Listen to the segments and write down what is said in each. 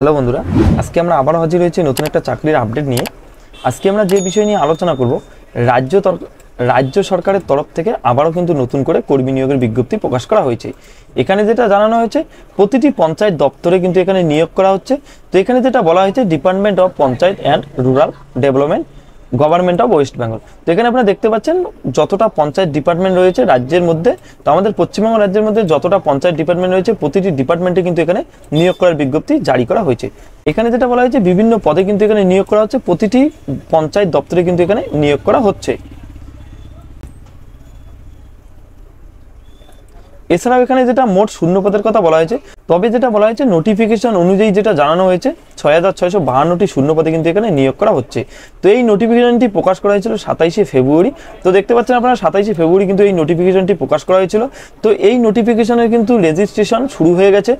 Hello বন্ধুরা, আজকে আমরা আবার হাজির হয়েছি নতুন একটা চাকরির আপডেট নিয়ে। আজকে আমরা যে বিষয় নিয়ে আলোচনা করব, রাজ্য সরকারের তরফ থেকে আবারও কিন্তু নতুন করে কর্মী নিয়োগের বিজ্ঞপ্তি প্রকাশ করা হয়েছে। এখানে যেটা জানানো হয়েছে, প্রতিটি পঞ্চায়েত দপ্তরে কিন্তু এখানে নিয়োগ করা হচ্ছে। তো এখানে যেটা বলা হয়েছে, department of panchayat and rural development, government of West Bengal. তো এখানে আপনারা দেখতে পাচ্ছেন যতটা পঞ্চায়েত ডিপার্টমেন্ট রয়েছে রাজ্যের মধ্যে, তো আমাদের পশ্চিমবঙ্গ রাজ্যের মধ্যে যতটা পঞ্চায়েত ডিপার্টমেন্ট রয়েছে প্রতিটি ডিপার্টমেন্টে কিন্তু এখানে নিয়োগ করার বিজ্ঞপ্তি জারি করা হয়েছে। এখানে যেটা বলা হয়েছে, বিভিন্ন পদে কিন্তু এখানে নিয়োগ করা হচ্ছে, প্রতিটি পঞ্চায়েত দপ্তরে কিন্তু এখানে নিয়োগ করা হচ্ছে। এছাড়াও এখানে যেটা মোট শূন্যপদের কথা বলা হয়েছে, তবে যেটা বলা হয়েছে নোটিফিকেশন অনুযায়ী যেটা জানানো হয়েছে ৬,৬৫২টি শূন্যপদে কিন্তু এখানে নিয়োগ করা হচ্ছে। তো এই নোটিফিকেশনটি প্রকাশ করা হয়েছিল ২৭শে ফেব্রুয়ারি। তো দেখতে পাচ্ছেন আপনারা ২৭শে ফেব্রুয়ারি কিন্তু এই নোটিফিকেশনটি প্রকাশ করা হয়েছিল। তো এই নোটিফিকেশনের কিন্তু রেজিস্ট্রেশন শুরু হয়ে গেছে।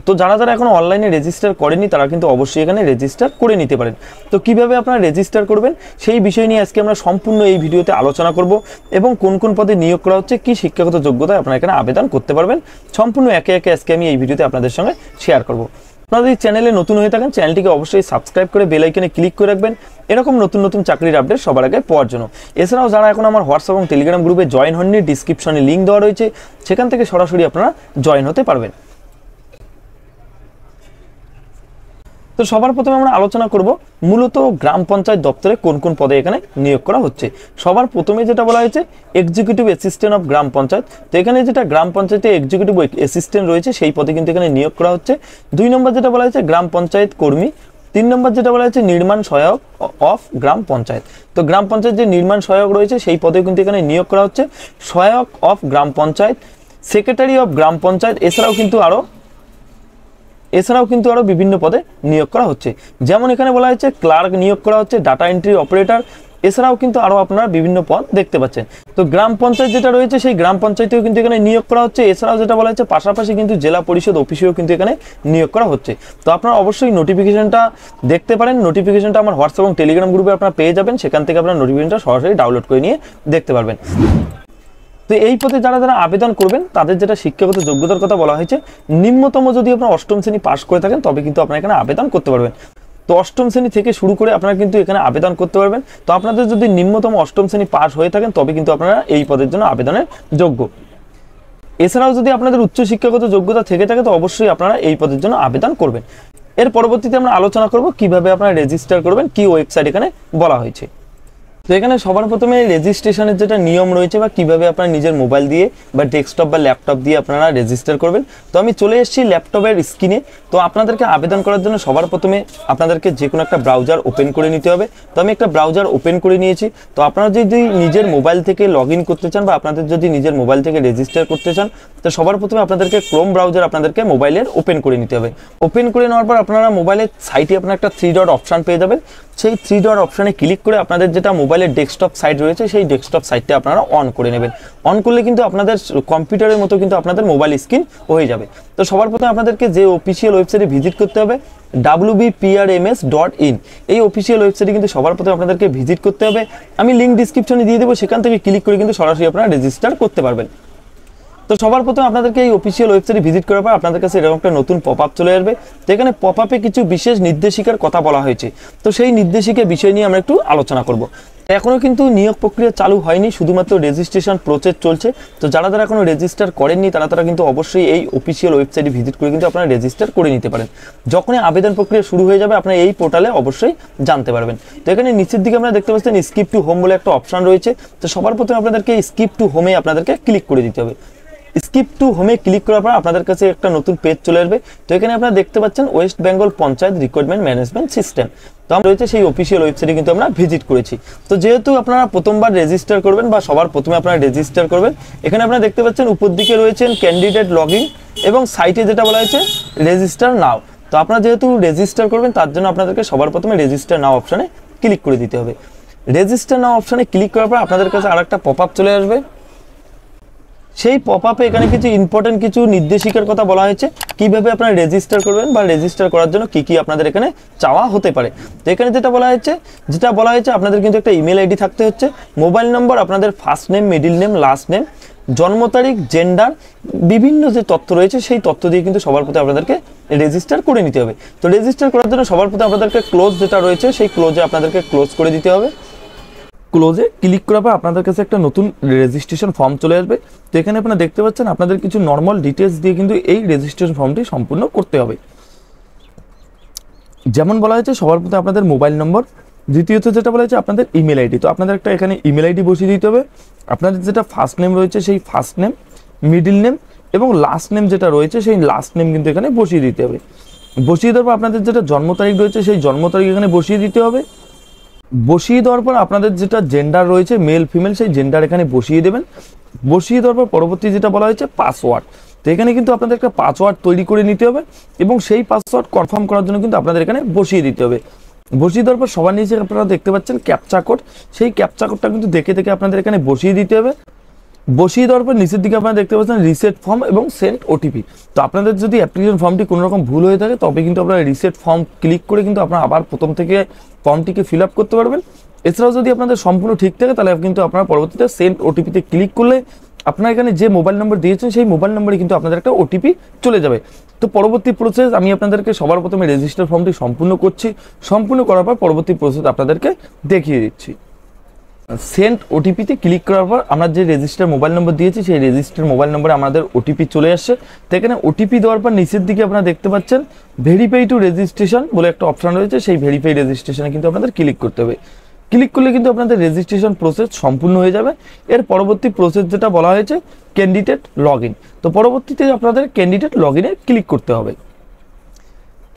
তো যারা এখনো অনলাইনে রেজিস্টার করেনি তারা কিন্তু অবশ্যই এখানে রেজিস্টার করে নিতে পারেন। তো কিভাবে আপনারা রেজিস্টার করবেন সেই বিষয় নিয়ে আজকে আমরা সম্পূর্ণ এই ভিডিওতে আলোচনা করব, এবং কোন কোন পদে নিয়োগ করা হচ্ছে, কি শিক্ষাগত যোগ্যতায় আপনারা এখানে আবেদন করতে পারবেন, সম্পূর্ণ একে একে আজকে আমি এই ভিডিওতে আপনাদের সঙ্গে শেয়ার করব। আপনারা যদি চ্যানেলে নতুন হয়ে থাকেন, চ্যানেলটিকে অবশ্যই সাবস্ক্রাইব করে বেল আইকনে ক্লিক করে রাখবেন এরকম নতুন নতুন চাকরির আপডেট সবার আগে পাওয়ার জন্য। এছাড়াও যারা এখন আমার হোয়াটসঅ্যাপ এবং টেলিগ্রাম গ্রুপে জয়েন হননি, ডিসক্রিপশনে লিঙ্ক দেওয়া রয়েছে, সেখান থেকে সরাসরি আপনারা জয়েন হতে পারবেন। তো সবার প্রথমে আমরা আলোচনা করব মূলত গ্রাম পঞ্চায়েত দপ্তরে কোন কোন পদে এখানে নিয়োগ করা হচ্ছে। সবার প্রথমে যেটা বলা হয়েছে, এক্সিকিউটিভ অ্যাসিস্ট্যান্ট অফ গ্রাম পঞ্চায়েত। তো এখানে যেটা গ্রাম পঞ্চায়েতে এক্সিকিউটিভ অ্যাসিস্ট্যান্ট রয়েছে সেই পদে কিন্তু এখানে নিয়োগ করা হচ্ছে। ২ নম্বর যেটা বলা হয়েছে গ্রাম পঞ্চায়েত কর্মী। ৩ নম্বর যেটা বলা হয়েছে নির্মাণ সহায়ক অফ গ্রাম পঞ্চায়েত। তো গ্রাম পঞ্চায়েত যে নির্মাণ সহায়ক রয়েছে সেই পদে কিন্তু এখানে নিয়োগ করা হচ্ছে। সহায়ক অফ গ্রাম পঞ্চায়েত, সেক্রেটারি অফ গ্রাম পঞ্চায়েত, এছাড়াও কিন্তু আরো বিভিন্ন পদে নিয়োগ করা হচ্ছে। যেমন এখানে বলা হয়েছে ক্লার্ক নিয়োগ করা হচ্ছে, ডাটা এন্ট্রি অপারেটর, এছাড়াও কিন্তু আরো আপনারা বিভিন্ন পদ দেখতে পাচ্ছেন। তো গ্রাম পঞ্চায়েত যেটা রয়েছে সেই গ্রাম পঞ্চায়েতেও কিন্তু এখানে নিয়োগ করা হচ্ছে। এছাড়াও যেটা বলা হচ্ছে পাশাপাশি কিন্তু জেলা পরিষদ অফিসেও কিন্তু এখানে নিয়োগ করা হচ্ছে। তো আপনারা অবশ্যই নোটিফিকেশনটা দেখতে পারেন। নোটিফিকেশনটা আমার হোয়াটসঅ্যাপ এবং টেলিগ্রাম গ্রুপে আপনারা পেয়ে যাবেন, সেখান থেকে আপনারা নোটিফিকেশনটা সরাসরি ডাউনলোড করে নিয়ে দেখতে পারবেন। তো এই পদে যারা আবেদন করবেন তাদের যেটা শিক্ষাগত যোগ্যতার কথা বলা হয়েছে, নিম্নতম যদি আপনারা অষ্টম শ্রেণী পাস করে থাকেন তবে কিন্তু আপনারা এখানে আবেদন করতে পারবেন। তো অষ্টম শ্রেণী থেকে শুরু করে আপনারা কিন্তু এখানে আবেদন করতে পারবেন। তো আপনাদের যদি নিম্নতম অষ্টম শ্রেণী পাস হয়ে থাকেন তবে কিন্তু আপনারা এই পদের জন্য আবেদনের যোগ্য। এছাড়াও যদি আপনাদের উচ্চ শিক্ষাগত যোগ্যতা থেকে থাকে তো অবশ্যই আপনারা এই পদের জন্য আবেদন করবেন। এর পরবর্তীতে আমরা আলোচনা করব কিভাবে আপনারা রেজিস্টার করবেন, কি ওয়েবসাইট এখানে বলা হয়েছে। তো এখানে সবার প্রথমে রেজিস্ট্রেশনের যেটা নিয়ম রয়েছে বা কিভাবে আপনারা নিজের মোবাইল দিয়ে বা ডেস্কটপ বা ল্যাপটপ দিয়ে আপনারা রেজিস্টার করবেন। তো আমি চলে এসেছি ল্যাপটপের স্ক্রিনে। তো আপনাদেরকে আবেদন করার জন্য সবার প্রথমে আপনাদেরকে যে কোনো একটা ব্রাউজার ওপেন করে নিতে হবে। তো আমি একটা ব্রাউজার ওপেন করে নিয়েছি। তো আপনারা যদি নিজের মোবাইল থেকে লগ ইন করতে চান বা আপনাদের যদি নিজের মোবাইল থেকে রেজিস্টার করতে চান, তো সবার প্রথমে আপনাদেরকে ক্রোম ব্রাউজার আপনাদেরকে মোবাইলের ওপেন করে নিতে হবে। ওপেন করে নেওয়ার পর আপনারা মোবাইলের সাইটে আপনার একটা 3 ডট অপশান পেয়ে যাবেন। সেই 3 ডট অপশানে ক্লিক করে আপনাদের যেটা মোবাইলের ডেস্কটপ সাইট রয়েছে সেই ডেস্কটপ সাইটটা আপনারা অন করে নেবেন। অন করলে কিন্তু আপনাদের কম্পিউটারের মতো কিন্তু আপনাদের মোবাইল স্ক্রিন হয়ে যাবে। তো সবার প্রথমে আপনাদেরকে যে অফিসিয়াল ওয়েবসাইটে ভিজিট করতে হবে wbprms.in, এই অফিসিয়াল ওয়েবসাইটে কিন্তু সবার প্রথমে আপনাদেরকে ভিজিট করতে হবে। আমি লিঙ্ক ডিসক্রিপশনে দিয়ে দেবো, সেখান থেকে ক্লিক করে কিন্তু সরাসরি আপনারা রেজিস্টার করতে পারবেন। তো সবার প্রথমে আপনাদেরকে এই অফিসিয়াল ওয়েবসাইটে ভিজিট করার পর আপনাদের কাছে এরকম একটা নতুন পপ আপ চলে আসবে। তো এখানে পপ আপে কিছু বিশেষ নির্দেশিকার কথা বলা হয়েছে। তো সেই নির্দেশিকার বিষয় নিয়ে আমরা একটু আলোচনা করব। এখনও কিন্তু নিয়োগ প্রক্রিয়া চালু হয়নি, শুধুমাত্র রেজিস্ট্রেশন প্রসেস চলছে। তো যারা এখনো রেজিস্টার করেননি তারা কিন্তু অবশ্যই এই অফিসিয়াল ওয়েবসাইটে ভিজিট করে কিন্তু আপনারা রেজিস্টার করে নিতে পারেন। যখনই আবেদন প্রক্রিয়া শুরু হয়ে যাবে আপনারা এই পোর্টালে অবশ্যই জানতে পারবেন। তো এখানে নিচের দিকে আমরা দেখতে পাচ্ছেন স্কিপ টু হোম বলে একটা অপশন রয়েছে। তো সবার প্রথমে আপনাদেরকে স্কিপ টু হোমে আপনাদেরকে ক্লিক করে দিতে হবে। স্কিপ টু হোমে ক্লিক করার পর আপনাদের কাছে একটা নতুন পেজ চলে আসবে। তো এখানে আপনারা দেখতে পাচ্ছেন West Bengal panchayat recruitment management system. তো আমরা রয়েছে সেই অফিসিয়াল ওয়েবসাইটে কিন্তু আমরা ভিজিট করেছি। তো যেহেতু আপনারা প্রথমবার রেজিস্টার করবেন বা সবার প্রথমে আপনারা রেজিস্টার করবেন, এখানে আপনারা দেখতে পাচ্ছেন উপর দিকে রয়েছেন ক্যান্ডিডেট লগইন এবং সাইটে যেটা বলা হয়েছে রেজিস্টার নাও। তো আপনারা যেহেতু রেজিস্টার করবেন তার জন্য আপনাদেরকে সবার প্রথমে রেজিস্টার নাও অপশানে ক্লিক করে দিতে হবে। রেজিস্টার নাও অপশানে ক্লিক করার পর আপনাদের কাছে আরেকটা পপ আপ চলে আসবে। সেই পপআপে এখানে কিছু ইম্পর্টেন্ট কিছু নির্দেশিকার কথা বলা হয়েছে, কিভাবে আপনারা রেজিস্টার করবেন বা রেজিস্টার করার জন্য কি কি আপনাদের এখানে চাওয়া হতে পারে। তো এখানে যেটা বলা হয়েছে আপনাদের কিন্তু একটা ইমেল আইডি থাকতে হচ্ছে, মোবাইল নম্বর, আপনাদের first name, middle name, last name, জন্ম তারিখ, জেন্ডার, বিভিন্ন যে তথ্য রয়েছে সেই তথ্য দিয়ে কিন্তু সবার প্রতি আপনাদেরকে রেজিস্টার করে নিতে হবে। তো রেজিস্টার করার জন্য সবার প্রতি আপনাদেরকে ক্লোজ যেটা রয়েছে সেই ক্লোজে আপনাদেরকে ক্লোজ করে দিতে হবে। ক্লোজে ক্লিক করার পর আপনাদের কাছে একটা নতুন রেজিস্ট্রেশন ফর্ম চলে আসবে। তো এখানে আপনারা দেখতে পাচ্ছেন আপনাদের কিছু নর্মাল ডিটেলস দিয়ে কিন্তু এই রেজিস্ট্রেশন ফর্মটি সম্পূর্ণ করতে হবে। যেমন বলা হয়েছে সবার প্রতি আপনাদের মোবাইল নম্বর, দ্বিতীয়ত যেটা বলা হয়েছে আপনাদের ইমেল আইডি। তো আপনাদের একটা এখানে ইমেল আইডি বসিয়ে দিতে হবে। আপনাদের যেটা ফার্স্ট নেম রয়েছে সেই ফার্স্ট নেম, মিডিল নেম এবং লাস্ট নেম যেটা রয়েছে সেই লাস্ট নেম কিন্তু এখানে বসিয়ে দিতে হবে। বসিয়ে দেওয়ার পর আপনাদের যেটা জন্ম তারিখ রয়েছে সেই জন্ম তারিখ এখানে বসিয়ে দিতে হবে। বসিয়ে দেওয়ার পর আপনাদের যেটা জেন্ডার রয়েছে মেল ফিমেল সেই জেন্ডার এখানে বসিয়ে দেবেন। বসিয়ে দেওয়ার পর পরবর্তী যেটা বলা হয়েছে পাসওয়ার্ড। তো এখানে কিন্তু আপনাদের একটা পাসওয়ার্ড তৈরি করে নিতে হবে এবং সেই পাসওয়ার্ড কনফার্ম করার জন্য কিন্তু আপনাদের এখানে বসিয়ে দিতে হবে। বসিয়ে দেওয়ার পর সবার নিচে আপনারা দেখতে পাচ্ছেন ক্যাপচা কোড, সেই ক্যাপচা কোডটা কিন্তু দেখে আপনাদের এখানে বসিয়ে দিতে হবে। বসিয়ে দেওয়ার পর নিচের দিকে আপনারা দেখতে পাচ্ছেন রিসেট ফর্ম এবং সেন্ড ওটিপি। তো আপনাদের যদি অ্যাপ্লিকেশন ফর্মটি কোনো রকম ভুল হয়ে থাকে তবে কিন্তু আপনারা রিসেট ফর্ম ক্লিক করে কিন্তু আপনারা আবার প্রথম থেকে ফর্মটিকে ফিল আপ করতে পারবেন। এছাড়াও যদি আপনাদের সম্পূর্ণ ঠিক থাকে তাহলে কিন্তু আপনারা পরবর্তীতে সেন্ড ওটিপিতে ক্লিক করলে আপনার এখানে যে মোবাইল নম্বর দিয়েছেন সেই মোবাইল নম্বরে কিন্তু আপনাদের একটা ওটিপি চলে যাবে। তো পরবর্তী প্রসেস আমি আপনাদেরকে সবার প্রথমে রেজিস্টার ফর্মটি সম্পূর্ণ করছি, সম্পূর্ণ করার পর পরবর্তী প্রসেস আপনাদেরকে দেখিয়ে দিচ্ছি। সেন্ড ওটিপিতে ক্লিক করার পর আমরা যে রেজিস্টার মোবাইল নম্বর দিয়েছি সেই রেজিস্টার মোবাইল নম্বরে আমাদের ওটিপি চলে আসছে। তো এখানে ওটিপি দেওয়ার পর নিচের দিকে আপনারা দেখতে পাচ্ছেন ভেরিফাই টু রেজিস্ট্রেশন বলে একটা অপশন রয়েছে, সেই ভেরিফাই রেজিস্ট্রেশনে কিন্তু আপনাদের ক্লিক করতে হবে। ক্লিক করলে কিন্তু আপনাদের রেজিস্ট্রেশন প্রসেস সম্পূর্ণ হয়ে যাবে। এর পরবর্তী প্রসেস যেটা বলা হয়েছে ক্যান্ডিডেট লগ ইন। তো পরবর্তীতে আপনাদের ক্যান্ডিডেট লগ ইনে ক্লিক করতে হবে।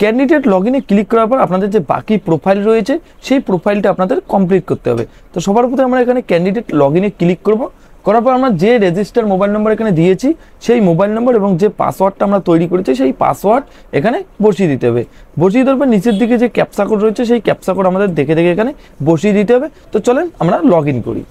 ক্যান্ডিডেট লগ ইনে ক্লিক করার পর আপনাদের যে বাকি প্রোফাইল রয়েছে সেই প্রোফাইলটা আপনাদের কমপ্লিট করতে হবে। তো সবার প্রথমে আমরা এখানে ক্যান্ডিডেট লগ ইনে ক্লিক করব। করার পর আমরা যে রেজিস্টার মোবাইল নম্বর এখানে দিয়েছি সেই মোবাইল নম্বর এবং যে পাসওয়ার্ডটা আমরা তৈরি করেছি সেই পাসওয়ার্ড এখানে বসিয়ে দিতে হবে। বসিয়ে দেওয়ার পর নিচের দিকে যে ক্যাপচা কোড রয়েছে সেই ক্যাপচা কোড আমাদের দেখে এখানে বসিয়ে দিতে হবে। তো চলেন আমরা লগ ইন করি।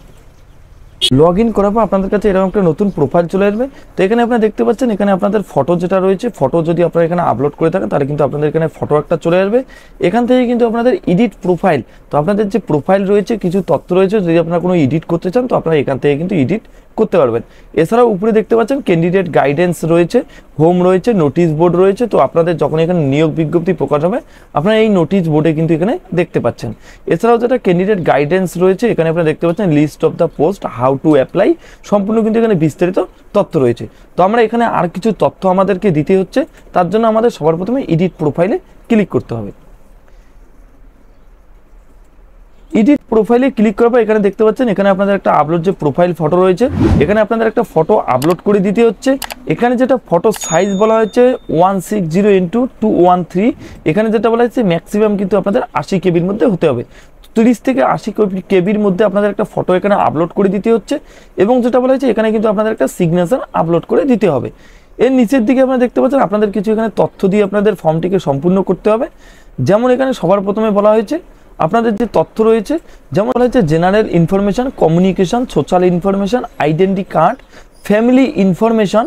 লগ ইন করার পর আপনাদের কাছে এরকম একটা নতুন প্রোফাইল চলে আসবে। তো এখানে আপনারা দেখতে পাচ্ছেন এখানে আপনাদের ফটো যেটা রয়েছে, ফটো যদি আপনারা এখানে আপলোড করে থাকেন তাহলে কিন্তু আপনাদের এখানে ফটো একটা চলে আসবে। এখান থেকে কিন্তু আপনাদের এডিট প্রোফাইল, তো আপনাদের যে প্রোফাইল রয়েছে কিছু তথ্য রয়েছে, যদি আপনারা কোনো এডিট করতে চান তো আপনারা এখান থেকে কিন্তু এডিট করতে পারবেন। এছাড়াও উপরে দেখতে পাচ্ছেন ক্যান্ডিডেট গাইডেন্স রয়েছে, হোম রয়েছে, নোটিশ বোর্ড রয়েছে। তো আপনাদের যখন এখানে নিয়োগ বিজ্ঞপ্তি প্রকাশ হবে আপনারা এই নোটিশ বোর্ডে কিন্তু এখানে দেখতে পাচ্ছেন। এছাড়াও যেটা ক্যান্ডিডেট গাইডেন্স রয়েছে এখানে আপনারা দেখতে পাচ্ছেন list of the post, how to apply, সম্পূর্ণ কিন্তু এখানে বিস্তারিত তথ্য রয়েছে। তো আমরা এখানে আর কিছু তথ্য আমাদেরকে দিতে হচ্ছে, তার জন্য আমাদের সবার প্রথমে এডিট প্রোফাইলে ক্লিক করতে হবে। এডিট প্রোফাইলে ক্লিক করার পর এখানে দেখতে পাচ্ছেন এখানে আপনাদের একটা আপলোড যে প্রোফাইল ফটো রয়েছে, এখানে আপনাদের একটা ফটো আপলোড করে দিতে হচ্ছে। এখানে যেটা ফটো সাইজ বলা হয়েছে 160x213, এখানে যেটা বলা হয়েছে ম্যাক্সিমাম কিন্তু আপনাদের 80 কেবির মধ্যে হতে হবে। 30 থেকে 80 কেবির মধ্যে আপনাদের একটা ফটো এখানে আপলোড করে দিতে হচ্ছে এবং যেটা বলা হয়েছে এখানে কিন্তু আপনাদের একটা সিগনেচার আপলোড করে দিতে হবে। এর নিচের দিকে আপনারা দেখতে পাচ্ছেন আপনাদের কিছু এখানে তথ্য দিয়ে আপনাদের ফর্মটিকে সম্পূর্ণ করতে হবে। যেমন এখানে সবার প্রথমে বলা হয়েছে আপনাদের যে তথ্য রয়েছে, যেমন বলা হয়েছে general information, communication, social information, identity card, family information.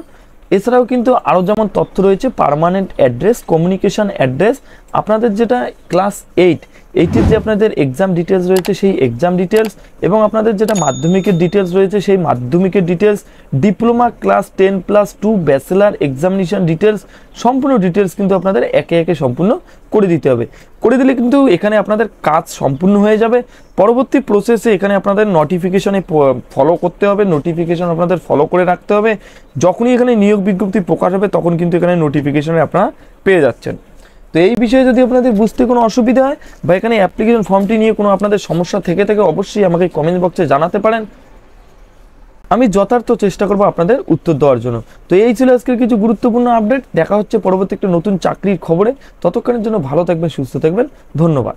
এছাড়াও কিন্তু আরও যেমন তথ্য রয়েছে পার্মানেন্ট অ্যাড্রেস, কমিউনিকেশন অ্যাড্রেস, আপনাদের যেটা ক্লাস 8-এর যে আপনাদের এক্সাম ডিটেলস রয়েছে সেই এক্সাম ডিটেলস এবং আপনাদের যেটা মাধ্যমিকের ডিটেলস রয়েছে সেই মাধ্যমিকের details, diploma class 10+2 bachelor examination details, সম্পূর্ণ ডিটেলস কিন্তু আপনাদের একে একে সম্পূর্ণ করে দিতে হবে। করে দিলে কিন্তু এখানে আপনাদের কাজ সম্পূর্ণ হয়ে যাবে। পরবর্তী প্রসেসে এখানে আপনাদের নোটিফিকেশনে ফলো করতে হবে, নোটিফিকেশন আপনাদের ফলো করে রাখতে হবে। যখনই এখানে নিয়োগ বিজ্ঞপ্তি প্রকাশ হবে তখন কিন্তু এখানে নোটিফিকেশনে আপনারা পেয়ে যাচ্ছেন। তো এই বিষয়ে যদি আপনাদের বুঝতে কোনো অসুবিধা হয় বা এখানে অ্যাপ্লিকেশন ফর্মটি নিয়ে কোনো আপনাদের সমস্যা থেকে থাকে অবশ্যই আমাকে কমেন্ট বক্সে জানাতে পারেন, আমি যথার্থ চেষ্টা করব আপনাদের উত্তর দেওয়ার জন্য। তো এই ছিল আজকের কিছু গুরুত্বপূর্ণ আপডেট। দেখা হচ্ছে পরবর্তী একটা নতুন চাকরির খবরে। ততক্ষণের জন্য ভালো থাকবেন, সুস্থ থাকবেন, ধন্যবাদ।